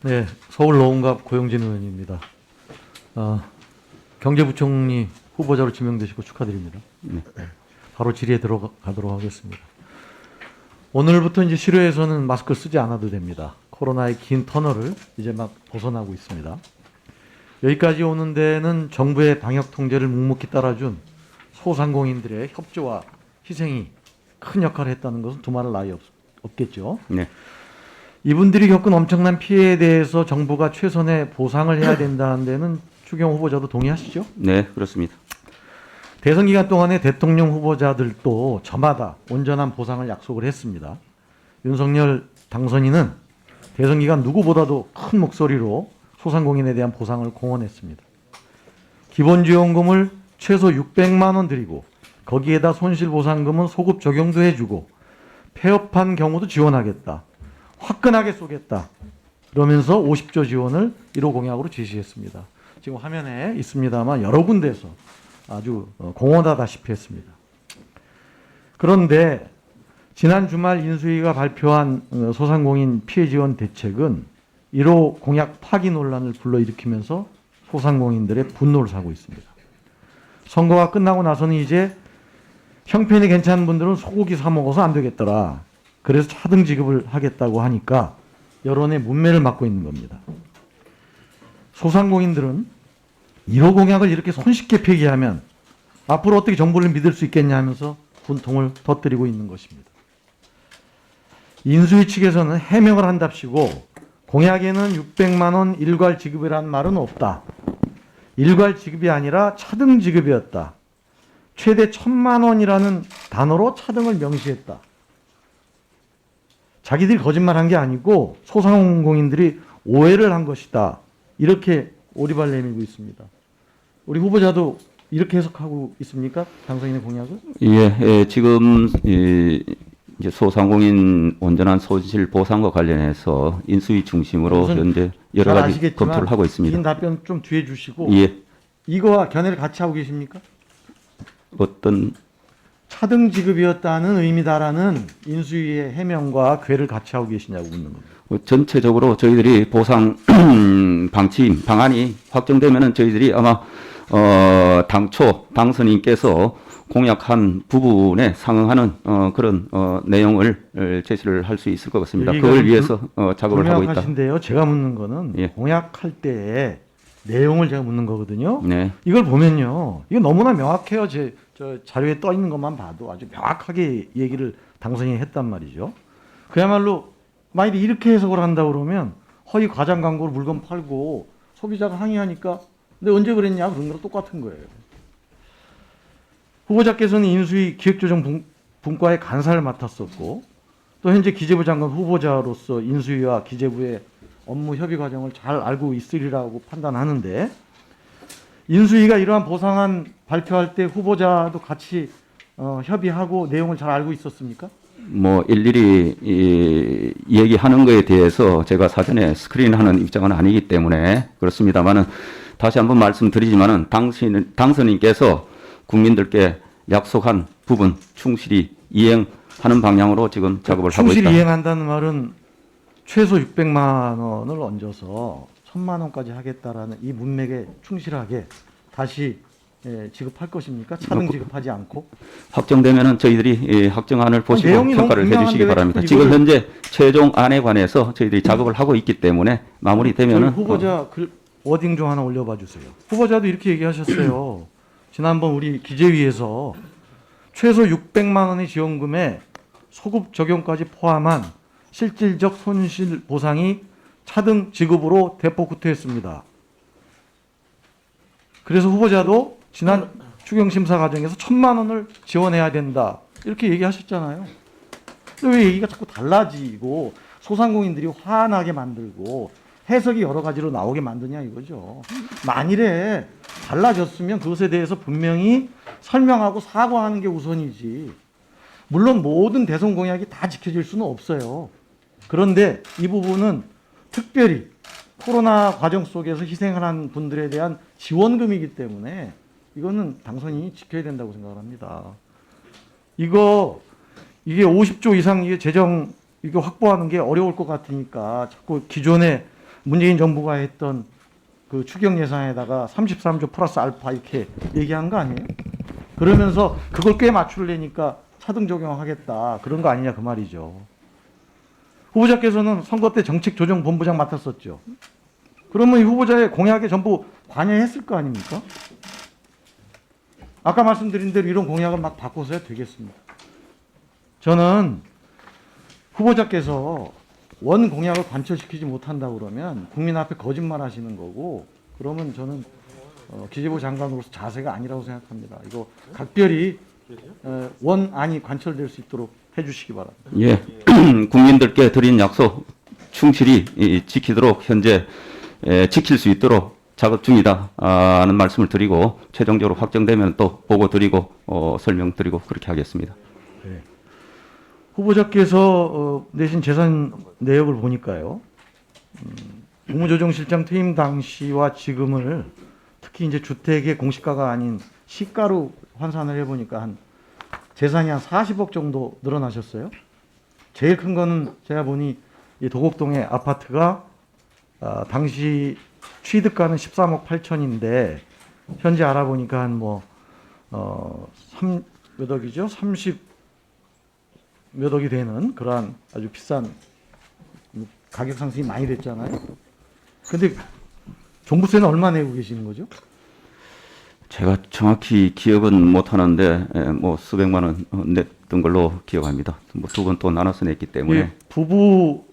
네, 서울 노원갑 고용진 의원입니다. 경제부총리 후보자로 지명되시고 축하드립니다. 네. 바로 질의에 들어가도록 하겠습니다. 오늘부터 이제 실외에서는 마스크 쓰지 않아도 됩니다. 코로나의 긴 터널을 이제 막 벗어나고 있습니다. 여기까지 오는 데는 정부의 방역 통제를 묵묵히 따라준 소상공인들의 협조와 희생이 큰 역할을 했다는 것은 두말할 나위 없겠죠. 네. 이분들이 겪은 엄청난 피해에 대해서 정부가 최선의 보상을 해야 된다는 데는 추경 후보자도 동의하시죠? 네, 그렇습니다. 대선 기간 동안에 대통령 후보자들도 저마다 온전한 보상을 약속을 했습니다. 윤석열 당선인은 대선 기간 누구보다도 큰 목소리로 소상공인에 대한 보상을 공언했습니다. 기본지원금을 최소 600만 원 드리고 거기에다 손실보상금은 소급 적용도 해주고 폐업한 경우도 지원하겠다. 화끈하게 쏘겠다. 그러면서 50조 지원을 1호 공약으로 제시했습니다. 지금 화면에 있습니다만 여러 군데에서 아주 공언하다시피 했습니다. 그런데 지난 주말 인수위가 발표한 소상공인 피해 지원 대책은 1호 공약 파기 논란을 불러일으키면서 소상공인들의 분노를 사고 있습니다. 선거가 끝나고 나서는 이제 형편이 괜찮은 분들은 소고기 사 먹어서 안 되겠더라. 그래서 차등 지급을 하겠다고 하니까 여론의 문매를 맞고 있는 겁니다. 소상공인들은 1호 공약을 이렇게 손쉽게 폐기하면 앞으로 어떻게 정부를 믿을 수 있겠냐 하면서 분통을 터뜨리고 있는 것입니다. 인수위 측에서는 해명을 한답시고 공약에는 600만 원 일괄 지급이라는 말은 없다. 일괄 지급이 아니라 차등 지급이었다. 최대 1,000만 원이라는 단어로 차등을 명시했다. 자기들이 거짓말한 게 아니고 소상공인들이 오해를 한 것이다. 이렇게 오리발 내밀고 있습니다. 우리 후보자도 이렇게 해석하고 있습니까? 당선인의 공약을? 예, 지금 이제 소상공인 온전한 손실 보상과 관련해서 인수위 중심으로 현재 여러 가지 검토를 하고 있습니다. 긴 답변 좀 뒤에 주시고 예. 이거와 견해를 같이 하고 계십니까? 어떤 차등 지급이었다는 의미다라는 인수위의 해명과 궤를 같이 하고 계시냐고 묻는 겁니다. 전체적으로 저희들이 보상 방안이 확정되면은 저희들이 아마 당초 당선인께서 공약한 부분에 상응하는 그런 내용을 제시를 할 수 있을 것 같습니다. 그걸 위해서 작업을 하고 있다. 불명확하신데요. 제가 묻는 거는 예. 공약할 때 내용을 제가 묻는 거거든요. 네. 이걸 보면요. 이거 너무나 명확해요. 저 자료에 떠 있는 것만 봐도 아주 명확하게 얘기를 당선인이 했단 말이죠. 그야말로 만약에 이렇게 해석을 한다 그러면 허위 과장 광고로 물건 팔고 소비자가 항의하니까 근데 언제 그랬냐 그런 거랑 똑같은 거예요. 후보자께서는 인수위 기획조정분과의 간사를 맡았었고 또 현재 기재부 장관 후보자로서 인수위와 기재부의 업무 협의 과정을 잘 알고 있으리라고 판단하는데 인수위가 이러한 보상안 발표할 때 후보자도 같이 협의하고 내용을 잘 알고 있었습니까? 뭐 일일이 얘기하는 거에 대해서 제가 사전에 스크린하는 입장은 아니기 때문에 그렇습니다만은 다시 한번 말씀드리지만은 당선인께서 국민들께 약속한 부분 충실히 이행하는 방향으로 지금 작업을 하고 있다. 충실히 이행한다는 말은 최소 600만 원을 얹어서 1,000만 원까지 하겠다라는 이 문맥에 충실하게 다시 지급할 것입니까? 차등 지급하지 않고? 확정되면은 저희들이 확정안을 보시고 내용이 평가를 너무 해주시기 바랍니다. 이거를- 지금 현재 최종안에 관해서 저희들이 작업을 하고 있기 때문에 마무리되면은 후보자 워딩 좀 하나 올려봐 주세요. 후보자도 이렇게 얘기하셨어요. 지난번 우리 기재위에서 최소 600만 원의 지원금에 소급 적용까지 포함한 실질적 손실 보상이 차등 지급으로 대폭 후퇴했습니다. 그래서 후보자도 지난 추경심사 과정에서 1,000만 원을 지원해야 된다. 이렇게 얘기하셨잖아요. 근데 왜 얘기가 자꾸 달라지고 소상공인들이 화나게 만들고 해석이 여러 가지로 나오게 만드냐 이거죠. 만일에 달라졌으면 그것에 대해서 분명히 설명하고 사과하는 게 우선이지. 물론 모든 대선 공약이 다 지켜질 수는 없어요. 그런데 이 부분은 특별히 코로나 과정 속에서 희생을 한 분들에 대한 지원금이기 때문에 이거는 당선인이 지켜야 된다고 생각을 합니다. 이게 50조 이상 이게 재정 이거 확보하는 게 어려울 것 같으니까 자꾸 기존의 문재인 정부가 했던 그 추경 예산에다가 33조 플러스 알파 이렇게 얘기한 거 아니에요? 그러면서 그걸 꽤 맞추려니까 차등 적용하겠다 그런 거 아니냐 그 말이죠. 후보자께서는 선거 때 정책조정본부장 맡았었죠. 그러면 이 후보자의 공약에 전부 관여했을 거 아닙니까? 아까 말씀드린 대로 이런 공약을 막 바꿔서야 되겠습니다. 저는 후보자께서 원 공약을 관철시키지 못한다 그러면 국민 앞에 거짓말 하시는 거고, 그러면 저는 기재부 장관으로서 자세가 아니라고 생각합니다. 이거 각별히 원안이 관철될 수 있도록 해주시기 바랍니다. 예, 국민들께 드린 약속 충실히 지키도록 현재 지킬 수 있도록 작업 중이다 하는 말씀을 드리고, 최종적으로 확정되면 또 보고 드리고 설명드리고 그렇게 하겠습니다. 네. 후보자께서 내신 재산 내역을 보니까요, 국무조정실장 퇴임 당시와 지금을 특히 이제 주택의 공시가가 아닌 시가로 환산을 해보니까 한 재산이 한 40억 정도 늘어나셨어요. 제일 큰 거는 제가 보니 이 도곡동의 아파트가 당시 취득가는 13억 8천인데 현재 알아보니까 한 뭐 몇 억이죠? 30 몇 억이 되는 그러한 아주 비싼 가격 상승이 많이 됐잖아요. 근데 종부세는 얼마 내고 계시는 거죠? 제가 정확히 기억은 못 하는데 뭐 수백만 원 냈던 걸로 기억합니다. 뭐 두 번 또 나눠서 냈기 때문에. 예, 부부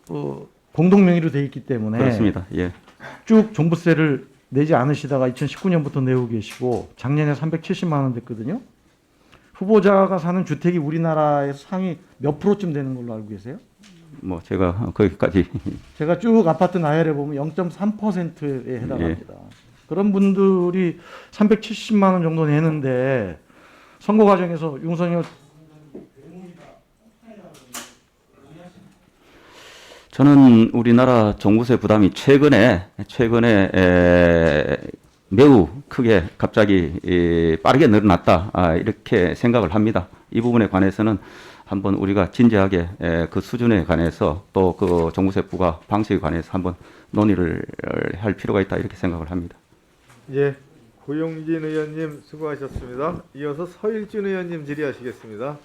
공동 명의로 돼 있기 때문에 그렇습니다. 예. 쭉 종부세를 내지 않으시다가 2019년부터 내고 계시고 작년에 370만 원 됐거든요. 후보자가 사는 주택이 우리나라에서 상위 몇 프로쯤 되는 걸로 알고 계세요? 뭐 제가 거기까지 제가 쭉 아파트 나열해 보면 0.3%에 해당합니다. 그런 분들이 370만 원 정도 내는데 선거 과정에서 윤석열 저는 우리나라 종부세 부담이 최근에 매우 크게 갑자기 빠르게 늘어났다 이렇게 생각을 합니다. 이 부분에 관해서는 한번 우리가 진지하게 그 수준에 관해서 또 그 종부세 부과 방식에 관해서 한번 논의를 할 필요가 있다 이렇게 생각을 합니다. 예, 고용진 의원님 수고하셨습니다. 이어서 서일준 의원님 질의하시겠습니다.